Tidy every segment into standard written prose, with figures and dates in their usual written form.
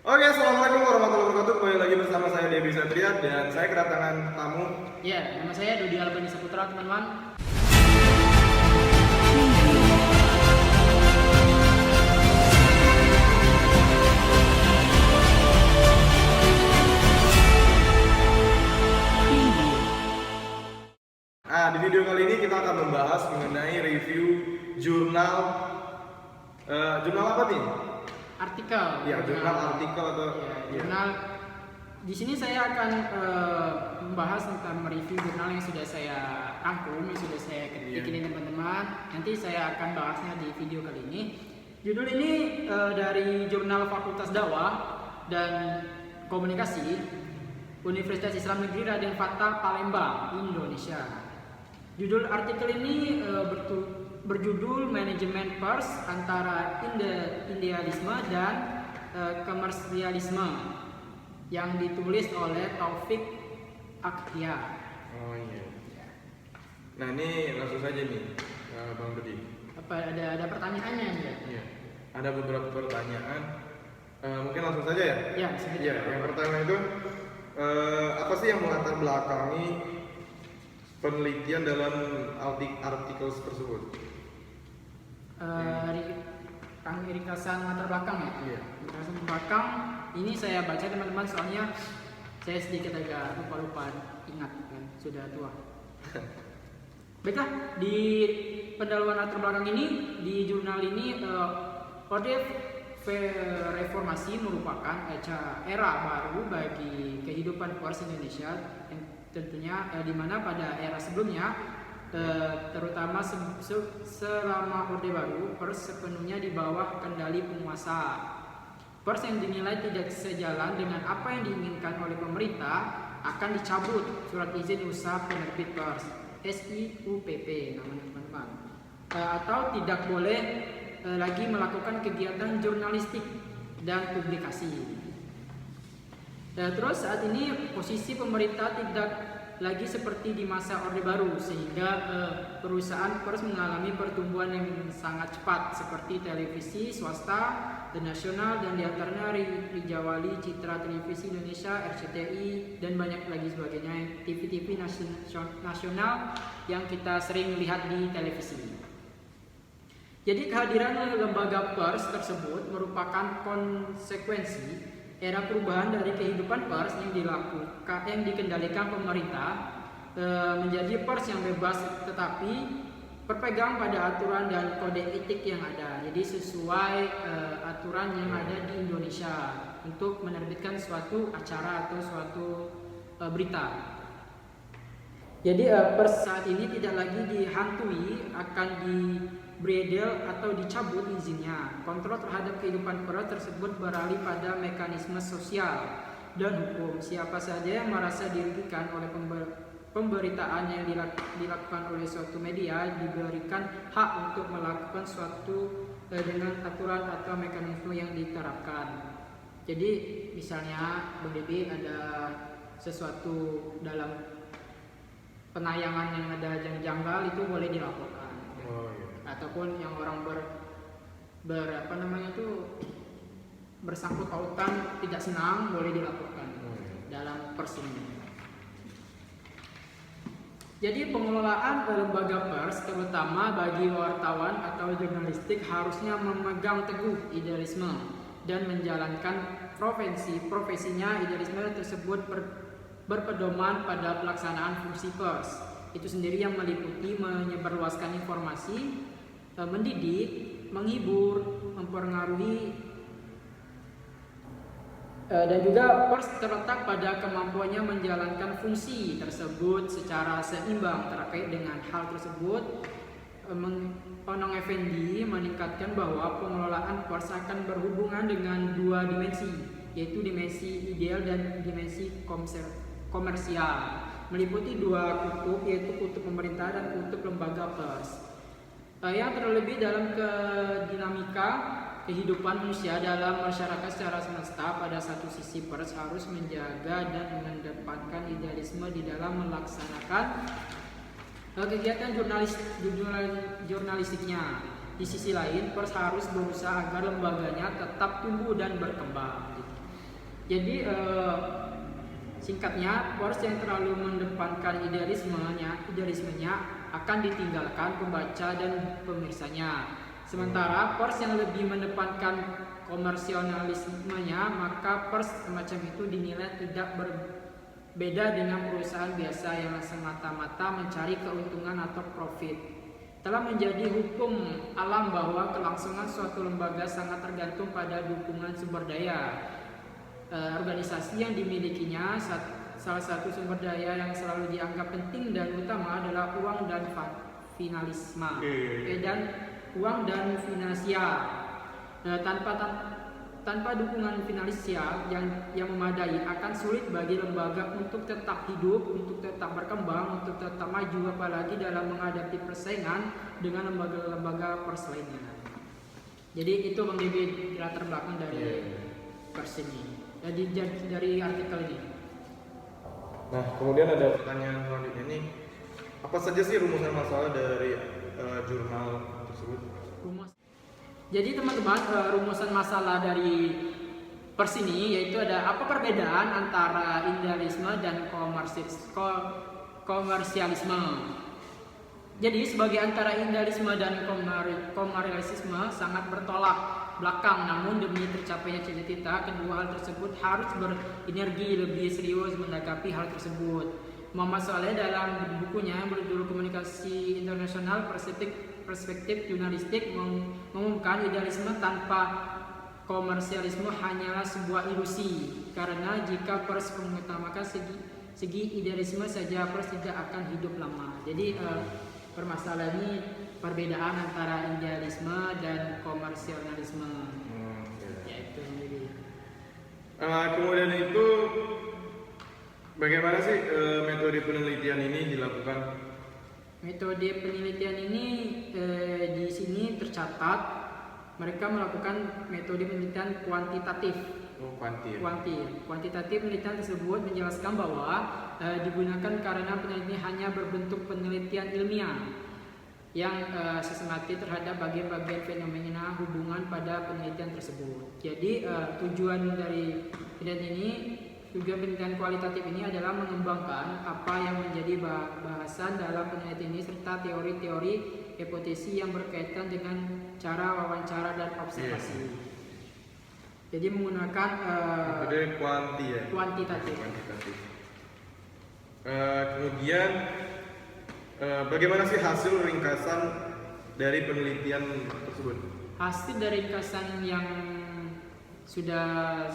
Oke, assalamualaikum warahmatullahi wabarakatuh. Kembali lagi bersama saya Devi Satria dan saya kedatangan tamu. Ya, nama saya Dodi Albani Saputra, teman-teman. Nah, di video kali ini kita akan membahas mengenai review jurnal. Jurnal apa nih? Artikel. Ya, jurnal artikel atau jurnal. Di sini saya akan membahas tentang mereview jurnal yang sudah saya rangkum, yang sudah saya ketik ini teman-teman. Nanti saya akan bahasnya di video kali ini. Judul ini dari Jurnal Fakultas Dakwah dan Komunikasi Universitas Islam Negeri Raden Fatah Palembang, Indonesia. Judul artikel ini berjudul Manajemen Pers antara Idealisme dan Komersialisme, yang ditulis oleh Taufik Akhtiar. Oh iya. Nah, ini langsung saja nih, Bang Dodi. Apa ada pertanyaannya ya? Iya. Ada beberapa pertanyaan. Mungkin langsung saja ya? Ya, Iya. Yang pertama itu apa sih yang melatar belakangi penelitian dalam artikel tersebut? Ringkasan latar belakang ya? Iya. Ringkasan belakang ini saya baca teman-teman, soalnya saya sedikit agak lupa ingat kan, sudah tua. Baiklah, di pendahuluan latar belakang ini, di jurnal ini Orde Reformasi merupakan era baru bagi kehidupan pers Indonesia, yang tentunya di mana pada era sebelumnya, terutama selama Orde Baru, pers sepenuhnya di bawah kendali penguasa. Pers yang dinilai tidak sejalan dengan apa yang diinginkan oleh pemerintah akan dicabut surat izin usaha penerbit pers (SIUPP) namanya teman-teman, atau tidak boleh lagi melakukan kegiatan jurnalistik dan publikasi. Terus saat ini posisi pemerintah tidak lagi seperti di masa Orde Baru, sehingga perusahaan pers mengalami pertumbuhan yang sangat cepat seperti televisi swasta dan nasional, dan diantaranya Rijawali, Citra Televisi Indonesia, RCTI, dan banyak lagi sebagainya, TV-TV nasional yang kita sering lihat di televisi. Jadi kehadiran lembaga pers tersebut merupakan konsekuensi era perubahan dari kehidupan pers yang dikendalikan pemerintah menjadi pers yang bebas, tetapi berpegang pada aturan dan kode etik yang ada. Jadi sesuai aturan yang ada di Indonesia untuk menerbitkan suatu acara atau suatu berita. Jadi pers saat ini tidak lagi dihantui akan dibredel atau dicabut izinnya. Kontrol terhadap kehidupan pers tersebut beralih pada mekanisme sosial dan hukum. Siapa saja yang merasa dirugikan oleh pemberitaan yang dilakukan oleh suatu media diberikan hak untuk melakukan suatu dengan aturan atau mekanisme yang diterapkan. Jadi misalnya BDB ada sesuatu dalam penayangan yang ada yang janggal, itu boleh dilaporkan. Oh, iya. Ataupun yang orang bersangkut pautan tidak senang, boleh dilaporkan dalam pers ini. Jadi pengelolaan lembaga pers, terutama bagi wartawan atau jurnalistik, harusnya memegang teguh idealisme dan menjalankan profesinya. Idealisme tersebut berpedoman pada pelaksanaan fungsi pers itu sendiri, yang meliputi menyebarluaskan informasi, mendidik, menghibur, mempengaruhi, dan juga pers terletak pada kemampuannya menjalankan fungsi tersebut secara seimbang. Terkait dengan hal tersebut, Onong Effendi meningkatkan bahwa pengelolaan pers akan berhubungan dengan dua dimensi, yaitu dimensi ideal dan dimensi komersial, meliputi dua kutub, yaitu kutub pemerintah dan kutub lembaga pers, yang terlebih dalam dinamika kehidupan manusia dalam masyarakat secara semesta. Pada satu sisi, pers harus menjaga dan mengedepankan idealisme di dalam melaksanakan kegiatan jurnalistiknya. Di sisi lain, pers harus berusaha agar lembaganya tetap tumbuh dan berkembang. Jadi singkatnya, pers yang terlalu mendepankan idealismenya akan ditinggalkan pembaca dan pemirsanya. Sementara pers yang lebih mendepankan komersionalismenya, maka pers semacam itu dinilai tidak berbeda dengan perusahaan biasa yang semata-mata mencari keuntungan atau profit. Telah menjadi hukum alam bahwa kelangsungan suatu lembaga sangat tergantung pada dukungan sumber daya organisasi yang dimilikinya. Salah satu sumber daya yang selalu dianggap penting dan utama adalah uang dan finansial. Dan uang dan finansial. Tanpa dukungan finansial yang memadai, akan sulit bagi lembaga untuk tetap hidup, untuk tetap berkembang, untuk tetap maju, apalagi dalam menghadapi persaingan dengan lembaga-lembaga pers lainnya. Jadi itu Bang David latar belakang dari pers ini, dari artikel ini. Nah, kemudian ada pertanyaan selanjutnya nih, apa saja sih rumusan masalah dari jurnal tersebut? Jadi teman-teman, rumusan masalah dari pers ini yaitu ada apa perbedaan antara idealisme dan komersialisme. Jadi sebagai antara idealisme dan komersialisme sangat bertolak belakang, namun demi tercapainya cita-cita, kedua hal tersebut harus berenergi lebih serius menanggapi hal tersebut. Muhammad Saleh dalam bukunya berjudul Komunikasi Internasional Perspektif Jurnalistik mengumumkan idealisme tanpa komersialisme hanyalah sebuah ilusi, karena jika pers mengutamakan segi idealisme saja, pers tidak akan hidup lama. Jadi permasalahan ini perbedaan antara idealisme dan komersialisme. Yaitu kemudian itu bagaimana sih metode penelitian ini dilakukan? Metode penelitian ini di sini tercatat mereka melakukan metode penelitian kuantitatif. Kuantitatif penelitian tersebut menjelaskan bahwa digunakan karena penelitian ini hanya berbentuk penelitian ilmiah yang sistematis terhadap bagian-bagian fenomena hubungan pada penelitian tersebut. Jadi tujuan dari penelitian kualitatif ini adalah mengembangkan apa yang menjadi bahasan dalam penelitian ini serta teori-teori hipotesi yang berkaitan dengan cara wawancara dan observasi. Jadi menggunakan metode kuantitatif. Kemudian bagaimana sih hasil ringkasan dari penelitian tersebut? Hasil dari ringkasan yang sudah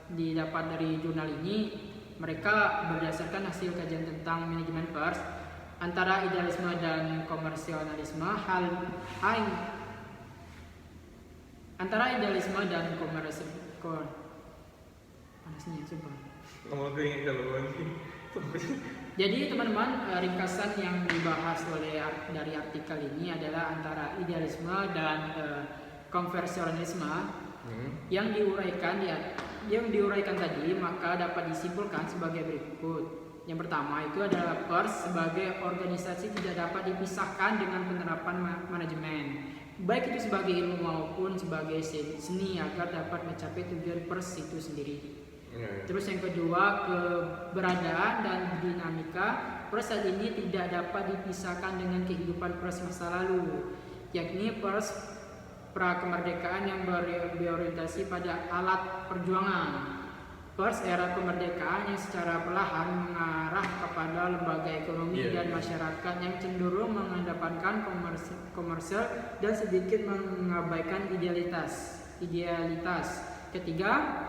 didapat dari jurnal ini, mereka berdasarkan hasil kajian tentang manajemen pers antara idealisme dan komersialisme. Antara idealisme dan Jadi teman-teman, ringkasan yang dibahas dari artikel ini adalah antara idealisme dan konversialisme yang diuraikan tadi, maka dapat disimpulkan sebagai berikut. Yang pertama itu adalah pers sebagai organisasi tidak dapat dipisahkan dengan penerapan manajemen, baik itu sebagai ilmu maupun sebagai seni, agar dapat mencapai tujuan pers itu sendiri. Terus yang kedua, keberadaan dan dinamika pers saat ini tidak dapat dipisahkan dengan kehidupan pers masa lalu, yakni pers pra kemerdekaan yang berorientasi pada alat perjuangan, pers era kemerdekaan yang secara perlahan mengarah kepada lembaga ekonomi dan masyarakat yang cenderung mengedepankan komersial dan sedikit mengabaikan idealitas.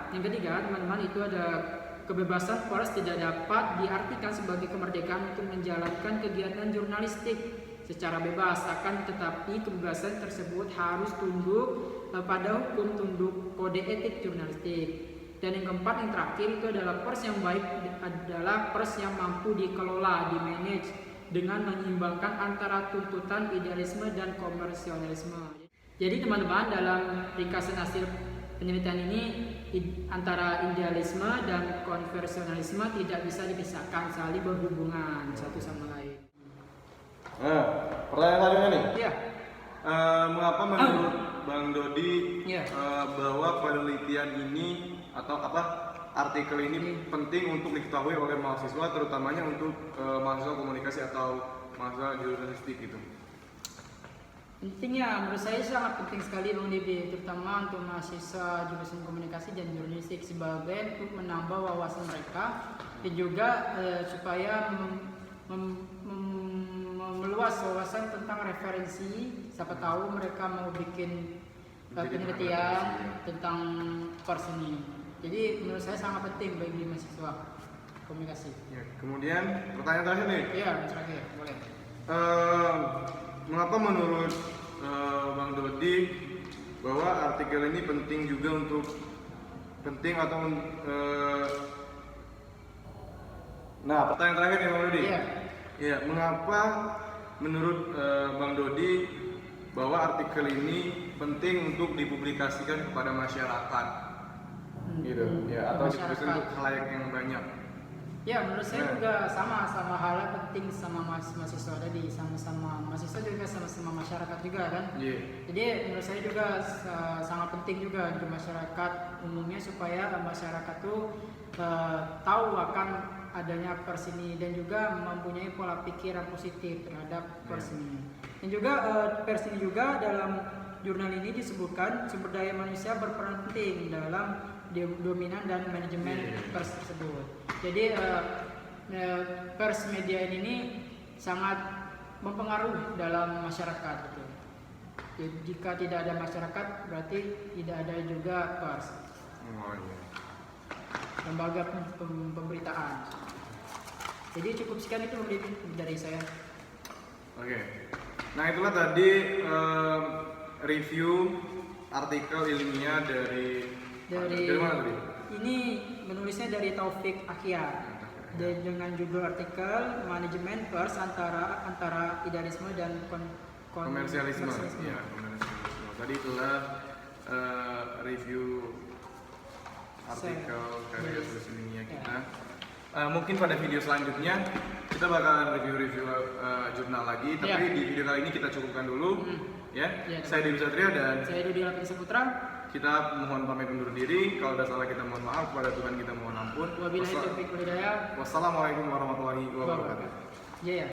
Yang ketiga teman-teman, itu ada kebebasan pers tidak dapat diartikan sebagai kemerdekaan untuk menjalankan kegiatan jurnalistik secara bebas, akan tetapi kebebasan tersebut harus tunduk pada hukum, tunduk kode etik jurnalistik. Dan yang keempat, yang terakhir, itu adalah pers yang baik adalah pers yang mampu dikelola, dimanage dengan menyeimbangkan antara tuntutan idealisme dan komersialisme. Jadi teman-teman, dalam ringkasan hasil penelitian ini, antara idealisme dan konversialisme tidak bisa dipisahkan, saling berhubungan satu sama lain. Nah, pertanyaan selanjutnya nih. Iya. Mengapa menurut Bang Dodi Iya. bahwa penelitian ini atau artikel ini penting untuk diketahui oleh mahasiswa, terutamanya untuk mahasiswa komunikasi atau mahasiswa jurnalistik gitu? Pentingnya menurut saya sangat penting sekali Bang Dede, terutama untuk mahasiswa jurusan komunikasi dan jurnalistik sebagai untuk menambah wawasan mereka dan juga supaya meluas wawasan tentang referensi. Siapa tahu mereka mau bikin penelitian tentang pers ini. Jadi menurut saya sangat penting bagi mahasiswa komunikasi. Ya, kemudian pertanyaan terakhir nih. Iya, terakhir boleh. Mengapa menurut Bang Dodi bahwa artikel ini penting juga untuk nah, pertanyaan terakhir nih Bang Dodi. Iya. Ya, mengapa menurut Bang Dodi bahwa artikel ini penting untuk dipublikasikan kepada masyarakat? Gitu. Ya, atau dipublikasikan untuk khalayak yang banyak. Ya, menurut saya juga sama halnya penting sama mahasiswa tadi, sama-sama mahasiswa juga sama-sama masyarakat juga kan. Yeah. Jadi menurut saya juga sangat penting juga untuk masyarakat umumnya supaya masyarakat tuh tahu akan adanya pers ini dan juga mempunyai pola pikir yang positif terhadap pers ini. Dan juga pers ini juga dalam jurnal ini disebutkan sumber daya manusia berperan penting dalam dominan dan manajemen pers tersebut. Jadi pers media ini sangat mempengaruhi dalam masyarakat gitu. Jadi, jika tidak ada masyarakat berarti tidak ada juga pers. Oh, iya. Lembaga pemberitaan. Jadi cukup sekian itu dari saya. Oke. Nah, itulah tadi review artikel ilmiah dari mana tadi? Ini menulisnya dari Taufik Akyar. Dan dengan judul artikel manajemen pers antara idealisme dan komersialisme. Ya, komersialisme. Tadi itulah review artikel karya tulis ilmiah kita. Mungkin pada video selanjutnya kita bakalan review jurnal lagi, tapi di video kali ini kita cukupkan dulu. Saya Dewi Satria dan saya Dodi Lapin Saputra. Kita mohon pamit undur diri. Kalau ada salah kita mohon maaf, kepada Tuhan kita mohon ampun. Wabillahi taufiq wal hidayah. Wassalamualaikum warahmatullahi wabarakatuh. Iya.